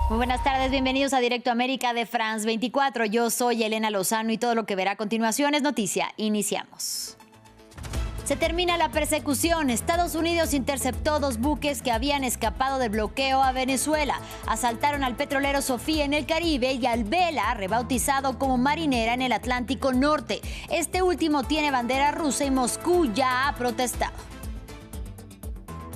Muy buenas tardes, bienvenidos a Directo América de France 24. Yo soy Elena Lozano y todo lo que verá a continuación es noticia. Iniciamos. Se termina la persecución. Estados Unidos interceptó 2 buques que habían escapado del bloqueo a Venezuela. Asaltaron al petrolero Sofía en el Caribe y al Vela, rebautizado como Marinera, en el Atlántico Norte. Este último tiene bandera rusa y Moscú ya ha protestado.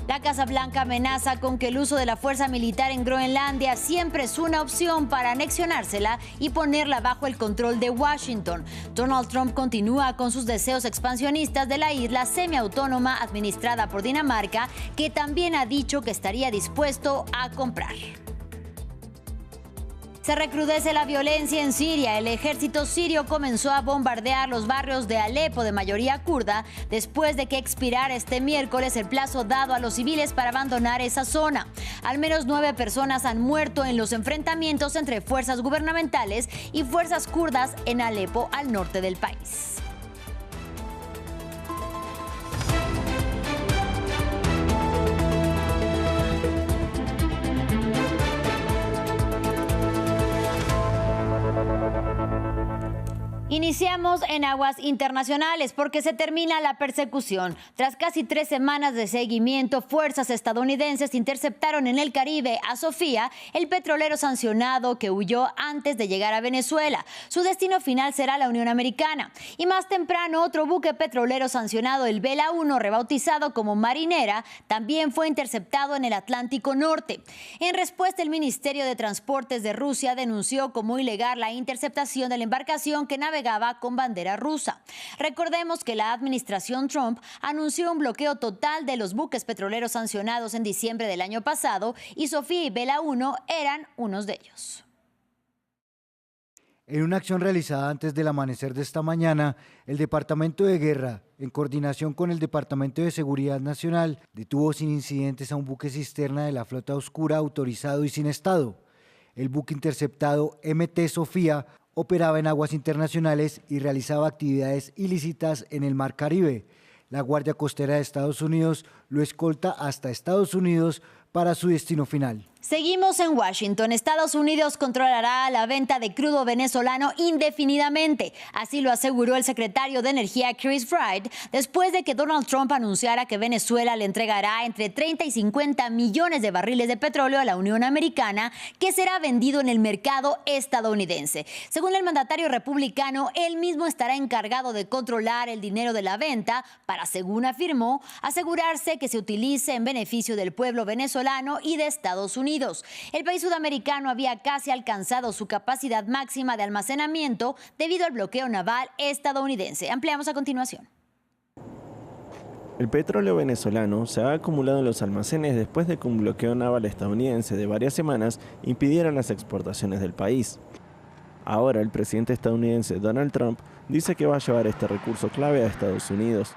La Casa Blanca amenaza con que el uso de la fuerza militar en Groenlandia siempre es una opción para anexionársela y ponerla bajo el control de Washington. Donald Trump continúa con sus deseos expansionistas de la isla semiautónoma administrada por Dinamarca, que también ha dicho que estaría dispuesto a comprar. Se recrudece la violencia en Siria. El ejército sirio comenzó a bombardear los barrios de Alepo de mayoría kurda después de que expirara este miércoles el plazo dado a los civiles para abandonar esa zona. Al menos 9 personas han muerto en los enfrentamientos entre fuerzas gubernamentales y fuerzas kurdas en Alepo, al norte del país. Iniciamos en aguas internacionales porque se termina la persecución. Tras casi 3 semanas de seguimiento, fuerzas estadounidenses interceptaron en el Caribe a Sofía, el petrolero sancionado que huyó antes de llegar a Venezuela. Su destino final será la Unión Americana. Y más temprano, otro buque petrolero sancionado, el Vela 1, rebautizado como Marinera, también fue interceptado en el Atlántico Norte. En respuesta, el Ministerio de Transportes de Rusia denunció como ilegal la interceptación de la embarcación que navegaba con bandera rusa. Recordemos que la administración Trump anunció un bloqueo total de los buques petroleros sancionados en diciembre del año pasado y Sofía y Vela 1 eran unos de ellos. En una acción realizada antes del amanecer de esta mañana, el Departamento de Guerra, en coordinación con el Departamento de Seguridad Nacional, detuvo sin incidentes a un buque cisterna de la Flota Oscura autorizado y sin estado. El buque interceptado MT Sofía operaba en aguas internacionales y realizaba actividades ilícitas en el Mar Caribe. La Guardia Costera de Estados Unidos lo escolta hasta Estados Unidos para su destino final. Seguimos en Washington. Estados Unidos controlará la venta de crudo venezolano indefinidamente. Así lo aseguró el secretario de Energía Chris Wright después de que Donald Trump anunciara que Venezuela le entregará entre 30 y 50 millones de barriles de petróleo a la Unión Americana, que será vendido en el mercado estadounidense. Según el mandatario republicano, él mismo estará encargado de controlar el dinero de la venta para, según afirmó, asegurarse que se utilice en beneficio del pueblo venezolano y de Estados Unidos. El país sudamericano había casi alcanzado su capacidad máxima de almacenamiento debido al bloqueo naval estadounidense. Ampliamos a continuación. El petróleo venezolano se ha acumulado en los almacenes después de que un bloqueo naval estadounidense de varias semanas impidiera las exportaciones del país. Ahora el presidente estadounidense Donald Trump dice que va a llevar este recurso clave a Estados Unidos.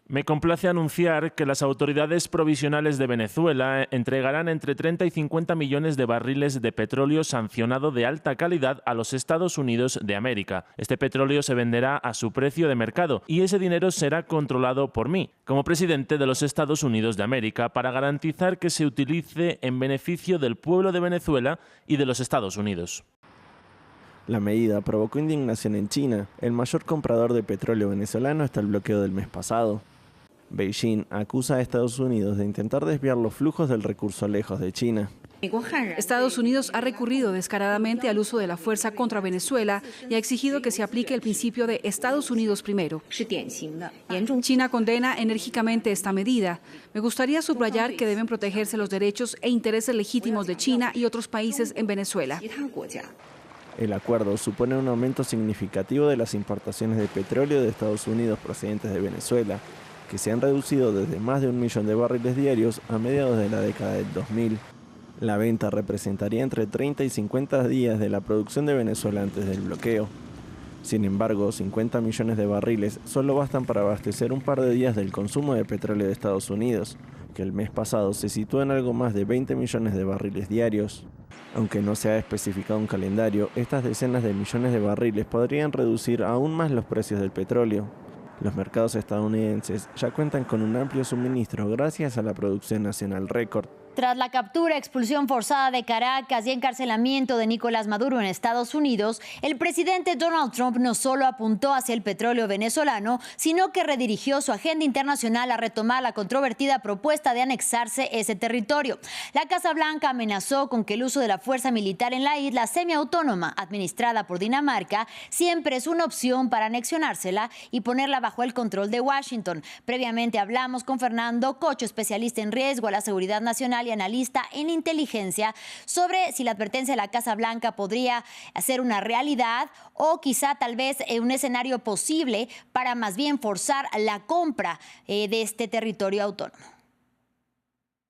Me complace anunciar que las autoridades provisionales de Venezuela entregarán entre 30 y 50 millones de barriles de petróleo sancionado de alta calidad a los Estados Unidos de América. Este petróleo se venderá a su precio de mercado y ese dinero será controlado por mí, como presidente de los Estados Unidos de América, para garantizar que se utilice en beneficio del pueblo de Venezuela y de los Estados Unidos. La medida provocó indignación en China, el mayor comprador de petróleo venezolano hasta el bloqueo del mes pasado. Beijing acusa a Estados Unidos de intentar desviar los flujos del recurso lejos de China. Estados Unidos ha recurrido descaradamente al uso de la fuerza contra Venezuela y ha exigido que se aplique el principio de Estados Unidos primero. China condena enérgicamente esta medida. Me gustaría subrayar que deben protegerse los derechos e intereses legítimos de China y otros países en Venezuela. El acuerdo supone un aumento significativo de las importaciones de petróleo de Estados Unidos procedentes de Venezuela, que se han reducido desde más de 1 millón de barriles diarios a mediados de la década del 2000. La venta representaría entre 30 y 50 días de la producción de Venezuela antes del bloqueo. Sin embargo, 50 millones de barriles solo bastan para abastecer un par de días del consumo de petróleo de Estados Unidos, que el mes pasado se situó en algo más de 20 millones de barriles diarios. Aunque no se ha especificado un calendario, estas decenas de millones de barriles podrían reducir aún más los precios del petróleo. Los mercados estadounidenses ya cuentan con un amplio suministro gracias a la producción nacional récord. Tras la captura, expulsión forzada de Caracas y encarcelamiento de Nicolás Maduro en Estados Unidos, el presidente Donald Trump no solo apuntó hacia el petróleo venezolano, sino que redirigió su agenda internacional a retomar la controvertida propuesta de anexarse ese territorio. La Casa Blanca amenazó con que el uso de la fuerza militar en la isla semiautónoma administrada por Dinamarca siempre es una opción para anexionársela y ponerla bajo el control de Washington. Previamente hablamos con Fernando Cocho, especialista en riesgo a la seguridad nacional y analista en inteligencia, sobre si la advertencia de la Casa Blanca podría ser una realidad o quizá tal vez un escenario posible para más bien forzar la compra de este territorio autónomo.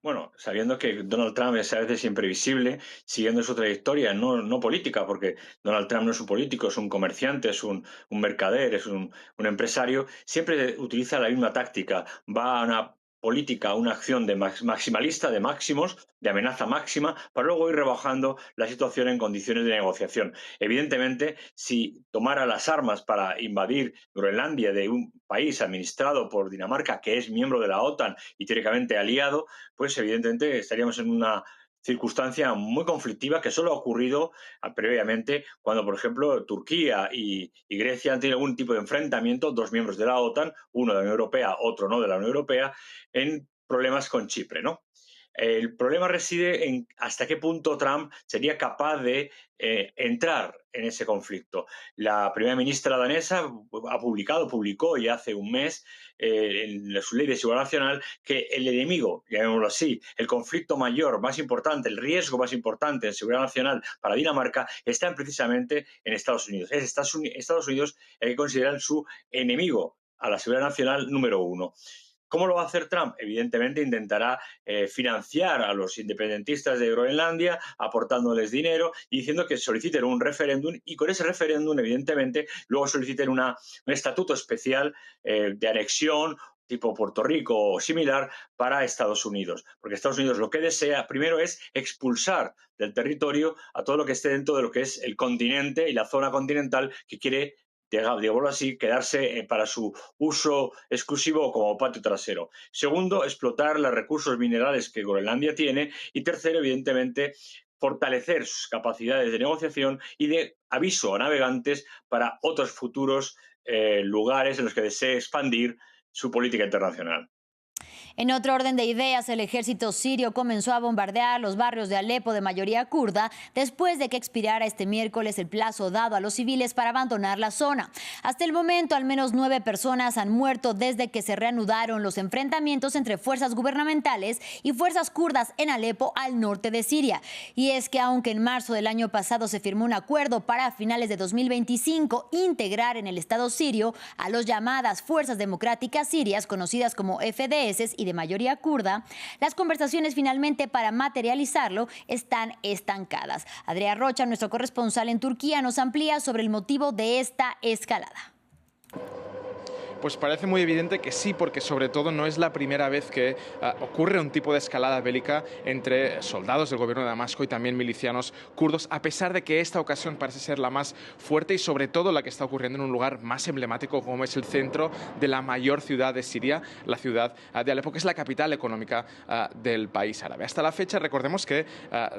Bueno, sabiendo que Donald Trump es a veces imprevisible, siguiendo su trayectoria, no política, porque Donald Trump no es un político, es un comerciante, es un mercader, es un empresario, siempre utiliza la misma táctica, va a una política, una acción de maximalista, de máximos, de amenaza máxima, para luego ir rebajando la situación en condiciones de negociación. Evidentemente, si tomara las armas para invadir Groenlandia, de un país administrado por Dinamarca, que es miembro de la OTAN y teóricamente aliado, pues evidentemente estaríamos en una circunstancia muy conflictiva que solo ha ocurrido previamente cuando, por ejemplo, Turquía y Grecia han tenido algún tipo de enfrentamiento, dos miembros de la OTAN, uno de la Unión Europea, otro no de la Unión Europea, en problemas con Chipre, ¿no? El problema reside en hasta qué punto Trump sería capaz de entrar en ese conflicto. La primera ministra danesa publicó ya hace un mes en su ley de seguridad nacional que el enemigo, llamémoslo así, el conflicto mayor, más importante, el riesgo más importante en seguridad nacional para Dinamarca está precisamente en Estados Unidos. Es Estados Unidos el que consideran su enemigo a la seguridad nacional número uno. ¿Cómo lo va a hacer Trump? Evidentemente intentará financiar a los independentistas de Groenlandia, aportándoles dinero y diciendo que soliciten un referéndum y con ese referéndum, evidentemente, luego soliciten un estatuto especial de anexión tipo Puerto Rico o similar para Estados Unidos. Porque Estados Unidos lo que desea primero es expulsar del territorio a todo lo que esté dentro de lo que es el continente y la zona continental que quiere, digámoslo así, quedarse para su uso exclusivo como patio trasero. Segundo, explotar los recursos minerales que Groenlandia tiene. Y tercero, evidentemente, fortalecer sus capacidades de negociación y de aviso a navegantes para otros futuros lugares en los que desee expandir su política internacional. En otro orden de ideas, el ejército sirio comenzó a bombardear los barrios de Alepo de mayoría kurda después de que expirara este miércoles el plazo dado a los civiles para abandonar la zona. Hasta el momento, al menos 9 personas han muerto desde que se reanudaron los enfrentamientos entre fuerzas gubernamentales y fuerzas kurdas en Alepo, al norte de Siria. Y es que aunque en marzo del año pasado se firmó un acuerdo para a finales de 2025 integrar en el Estado sirio a las llamadas Fuerzas Democráticas Sirias, conocidas como FDS y de mayoría kurda, las conversaciones finalmente para materializarlo están estancadas. Adrià Rocha, nuestro corresponsal en Turquía, nos amplía sobre el motivo de esta escalada. Pues parece muy evidente que sí, porque sobre todo no es la primera vez que ocurre un tipo de escalada bélica entre soldados del gobierno de Damasco y también milicianos kurdos, a pesar de que esta ocasión parece ser la más fuerte y sobre todo la que está ocurriendo en un lugar más emblemático como es el centro de la mayor ciudad de Siria, la ciudad de Alepo, que es la capital económica del país árabe. Hasta la fecha, recordemos que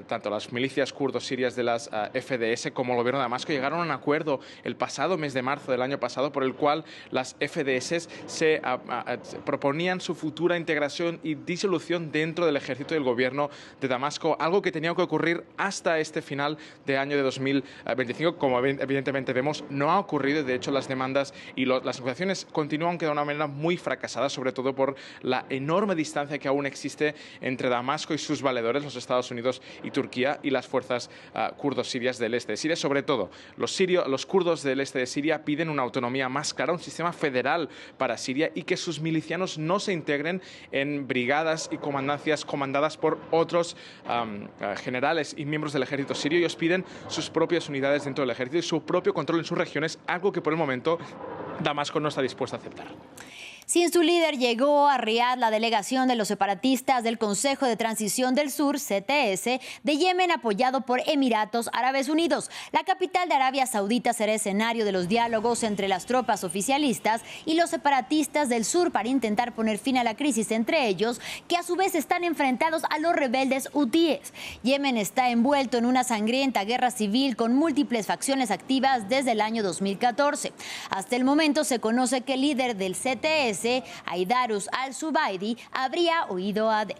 tanto las milicias kurdos sirias de las FDS como el gobierno de Damasco llegaron a un acuerdo el pasado mes de marzo del año pasado por el cual las FDS se proponían su futura integración y disolución dentro del ejército del gobierno de Damasco, algo que tenía que ocurrir hasta este final de año de 2025. Como evidentemente vemos, no ha ocurrido. De hecho, las demandas y las negociaciones continúan de una manera muy fracasada, sobre todo por la enorme distancia que aún existe entre Damasco y sus valedores, los Estados Unidos y Turquía, y las fuerzas kurdos sirias del este de Siria. Sobre todo, los kurdos del este de Siria piden una autonomía más clara, un sistema federal para Siria y que sus milicianos no se integren en brigadas y comandancias comandadas por otros generales y miembros del ejército sirio. Ellos piden sus propias unidades dentro del ejército y su propio control en sus regiones, algo que por el momento Damasco no está dispuesto a aceptar. Sin su líder llegó a Riad la delegación de los separatistas del Consejo de Transición del Sur, CTS, de Yemen, apoyado por Emiratos Árabes Unidos. La capital de Arabia Saudita será escenario de los diálogos entre las tropas oficialistas y los separatistas del sur para intentar poner fin a la crisis entre ellos, que a su vez están enfrentados a los rebeldes hutíes. Yemen está envuelto en una sangrienta guerra civil con múltiples facciones activas desde el año 2014. Hasta el momento se conoce que el líder del CTS, Aidarus al-Zubaidi, habría huido a Adén.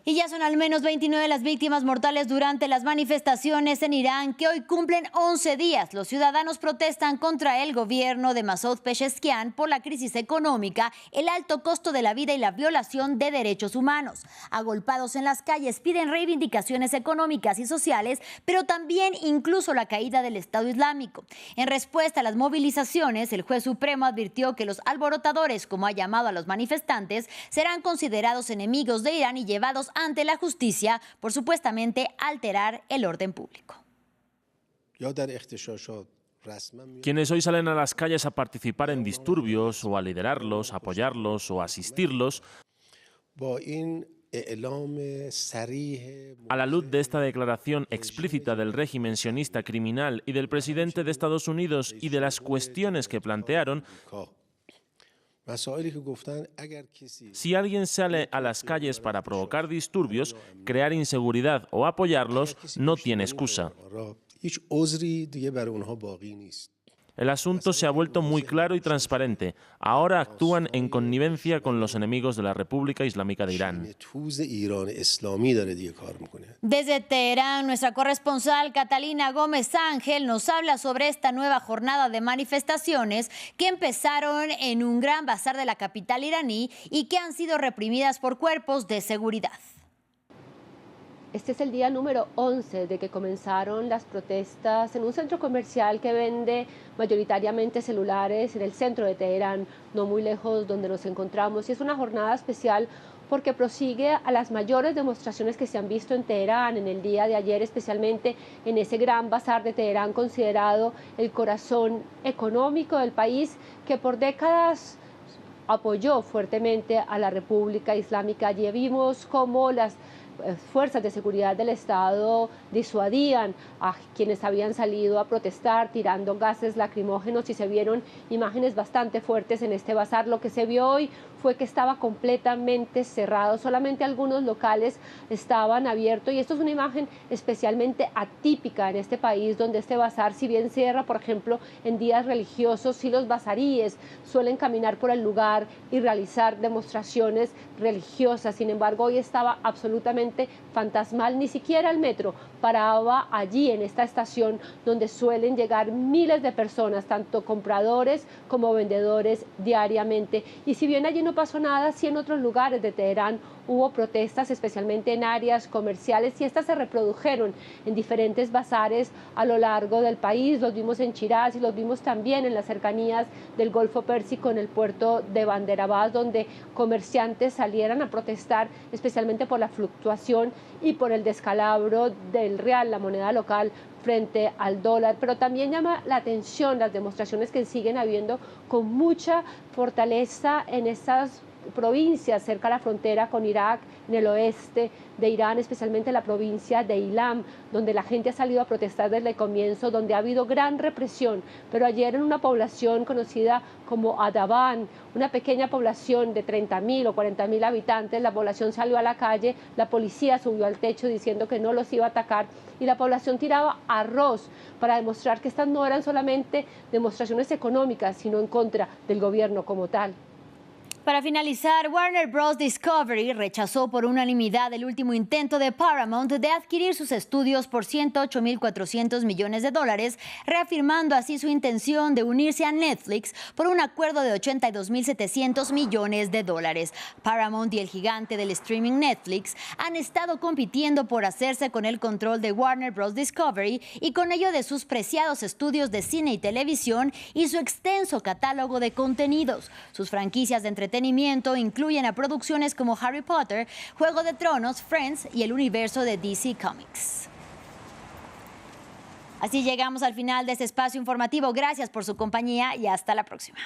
Y ya son al menos 29 las víctimas mortales durante las manifestaciones en Irán, que hoy cumplen 11 días. Los ciudadanos protestan contra el gobierno de Masoud Pezeshkian por la crisis económica, el alto costo de la vida y la violación de derechos humanos. Agolpados en las calles piden reivindicaciones económicas y sociales, pero también incluso la caída del Estado Islámico. En respuesta a las movilizaciones, el juez supremo advirtió que los alborotadores, como ha llamado a los manifestantes, serán considerados enemigos de Irán y llevados ante la justicia por supuestamente alterar el orden público. Quienes hoy salen a las calles a participar en disturbios o a liderarlos, apoyarlos o asistirlos, a la luz de esta declaración explícita del régimen sionista criminal y del presidente de Estados Unidos y de las cuestiones que plantearon, si alguien sale a las calles para provocar disturbios, crear inseguridad o apoyarlos, no tiene excusa. El asunto se ha vuelto muy claro y transparente. Ahora actúan en connivencia con los enemigos de la República Islámica de Irán. Desde Teherán, nuestra corresponsal Catalina Gómez Ángel nos habla sobre esta nueva jornada de manifestaciones que empezaron en un gran bazar de la capital iraní y que han sido reprimidas por cuerpos de seguridad. Este es el día número 11 de que comenzaron las protestas en un centro comercial que vende mayoritariamente celulares en el centro de Teherán, no muy lejos donde nos encontramos. Y es una jornada especial porque prosigue a las mayores demostraciones que se han visto en Teherán en el día de ayer, especialmente en ese gran bazar de Teherán, considerado el corazón económico del país, que por décadas apoyó fuertemente a la República Islámica. Allí vimos cómo las fuerzas de seguridad del Estado disuadían a quienes habían salido a protestar tirando gases lacrimógenos y se vieron imágenes bastante fuertes en este bazar. Lo que se vio hoy fue que estaba completamente cerrado, solamente algunos locales estaban abiertos y esto es una imagen especialmente atípica en este país, donde este bazar, si bien cierra, por ejemplo, en días religiosos, sí los bazaríes suelen caminar por el lugar y realizar demostraciones religiosas. Sin embargo, hoy estaba absolutamente fantasmal, ni siquiera el metro paraba allí en esta estación donde suelen llegar miles de personas, tanto compradores como vendedores diariamente. Y si bien allí no pasó nada, sí en otros lugares de Teherán hubo protestas, especialmente en áreas comerciales, y estas se reprodujeron en diferentes bazares a lo largo del país. Los vimos en Shiraz y los vimos también en las cercanías del Golfo Pérsico, en el puerto de Bandar Abbas, donde comerciantes salieran a protestar, especialmente por la fluctuación y por el descalabro del real, la moneda local, frente al dólar. Pero también llama la atención las demostraciones que siguen habiendo con mucha fortaleza en estas provincias cerca de la frontera con Irak, en el oeste de Irán, especialmente la provincia de Ilam, donde la gente ha salido a protestar desde el comienzo, donde ha habido gran represión. Pero ayer en una población conocida como Adaban, una pequeña población de 30.000 o 40.000 habitantes, la población salió a la calle, la policía subió al techo diciendo que no los iba a atacar y la población tiraba arroz para demostrar que estas no eran solamente demostraciones económicas, sino en contra del gobierno como tal. Para finalizar, Warner Bros. Discovery rechazó por unanimidad el último intento de Paramount de adquirir sus estudios por $108.400 millones, reafirmando así su intención de unirse a Netflix por un acuerdo de $82.700 millones. Paramount y el gigante del streaming Netflix han estado compitiendo por hacerse con el control de Warner Bros. Discovery y con ello de sus preciados estudios de cine y televisión y su extenso catálogo de contenidos. Sus franquicias de entretenimiento incluyen a producciones como Harry Potter, Juego de Tronos, Friends y el universo de DC Comics. Así llegamos al final de este espacio informativo. Gracias por su compañía y hasta la próxima.